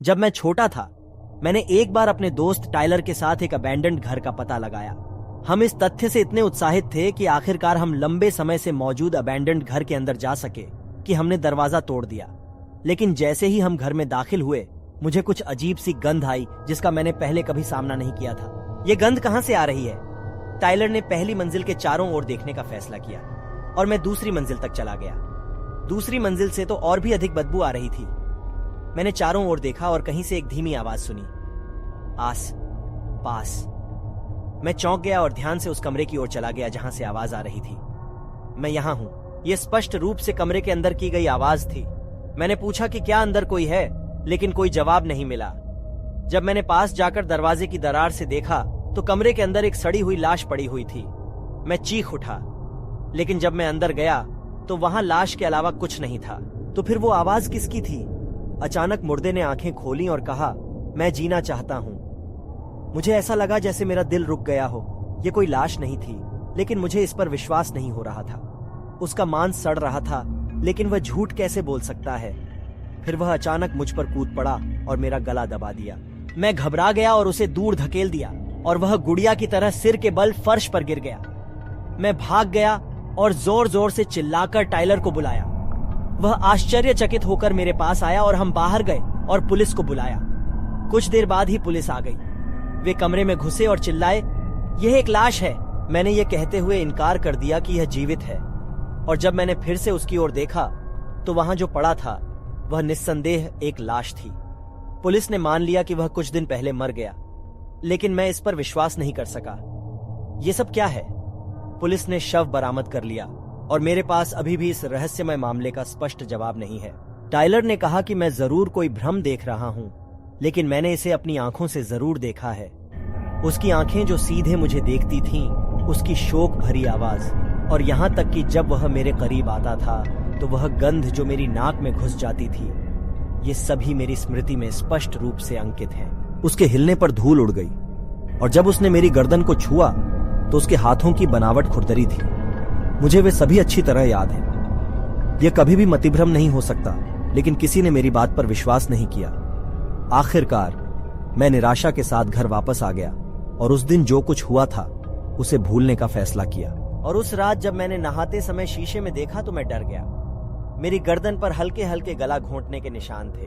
जब मैं छोटा था, मैंने एक बार अपने दोस्त टाइलर के साथ एक अबैंडन्ड घर का पता लगाया। हम इस तथ्य से इतने उत्साहित थे कि आखिरकार हम लंबे समय से मौजूद अबैंडन्ड घर के अंदर जा सके कि हमने दरवाजा तोड़ दिया। लेकिन जैसे ही हम घर में दाखिल हुए, मुझे कुछ अजीब सी गंध आई जिसका मैंने पहले कभी सामना नहीं किया था। ये गंध कहां से आ रही है? टाइलर ने पहली मंजिल के चारों ओर देखने का फैसला किया और मैं दूसरी मंजिल तक चला गया। दूसरी मंजिल से तो और भी अधिक बदबू आ रही थी। मैंने चारों ओर देखा और कहीं से एक धीमी आवाज सुनी, आस पास। मैं चौंक गया और ध्यान से उस कमरे की ओर चला गया जहां से आवाज आ रही थी। मैं यहां हूं, यह स्पष्ट रूप से कमरे के अंदर की गई आवाज थी। मैंने पूछा कि क्या अंदर कोई है, लेकिन कोई जवाब नहीं मिला। जब मैंने पास जाकर दरवाजे की दरार से देखा तो कमरे के अंदर एक सड़ी हुई लाश पड़ी हुई थी। मैं चीख उठा, लेकिन जब मैं अंदर गया तो वहां लाश के अलावा कुछ नहीं था। तो फिर वो आवाज किसकी थी? अचानक मुर्दे ने आंखें खोली और कहा, मैं जीना चाहता हूं। मुझे ऐसा लगा जैसे मेरा दिल रुक गया हो। ये कोई लाश नहीं थी, लेकिन मुझे इस पर विश्वास नहीं हो रहा था। उसका मांस सड़ रहा था, लेकिन वह झूठ कैसे बोल सकता है? फिर वह अचानक मुझ पर कूद पड़ा और मेरा गला दबा दिया। मैं घबरा गया और उसे दूर धकेल दिया और वह गुड़िया की तरह सिर के बल फर्श पर गिर गया। मैं भाग गया और जोर जोर से चिल्लाकर टाइलर को बुलाया। वह आश्चर्यचकित होकर मेरे पास आया और हम बाहर गए और पुलिस को बुलाया। कुछ देर बाद ही पुलिस आ गई। वे कमरे में घुसे और चिल्लाए, यह एक लाश है। मैंने यह कहते हुए इनकार कर दिया कि यह जीवित है, और जब मैंने फिर से उसकी ओर देखा तो वहां जो पड़ा था वह निस्संदेह एक लाश थी। पुलिस ने मान लिया कि वह कुछ दिन पहले मर गया, लेकिन मैं इस पर विश्वास नहीं कर सका। यह सब क्या है? पुलिस ने शव बरामद कर लिया और मेरे पास अभी भी इस रहस्यमय मामले का स्पष्ट जवाब नहीं है। टाइलर ने कहा कि मैं जरूर कोई भ्रम देख रहा हूं, लेकिन मैंने इसे अपनी आंखों से जरूर देखा है। उसकी आंखें जो सीधे मुझे देखती थीं, उसकी शोक भरी आवाज, और यहां तक कि जब वह मेरे करीब आता था तो वह गंध जो मेरी नाक में घुस जाती थी, ये सभी मेरी स्मृति में स्पष्ट रूप से अंकित हैं। उसके हिलने पर धूल उड़ गई, और जब उसने मेरी गर्दन को छुआ तो उसके हाथों की बनावट खुरदरी थी। मुझे वे सभी अच्छी तरह याद है। यह कभी भी मतिभ्रम नहीं हो सकता, लेकिन किसी ने मेरी बात पर विश्वास नहीं किया। आखिरकार मैं निराशा के साथ घर वापस आ गया और उस दिन जो कुछ हुआ था उसे भूलने का फैसला किया। और उस रात जब मैंने नहाते समय शीशे में देखा तो मैं डर गया। मेरी गर्दन पर हल्के हल्के गला घोंटने के निशान थे।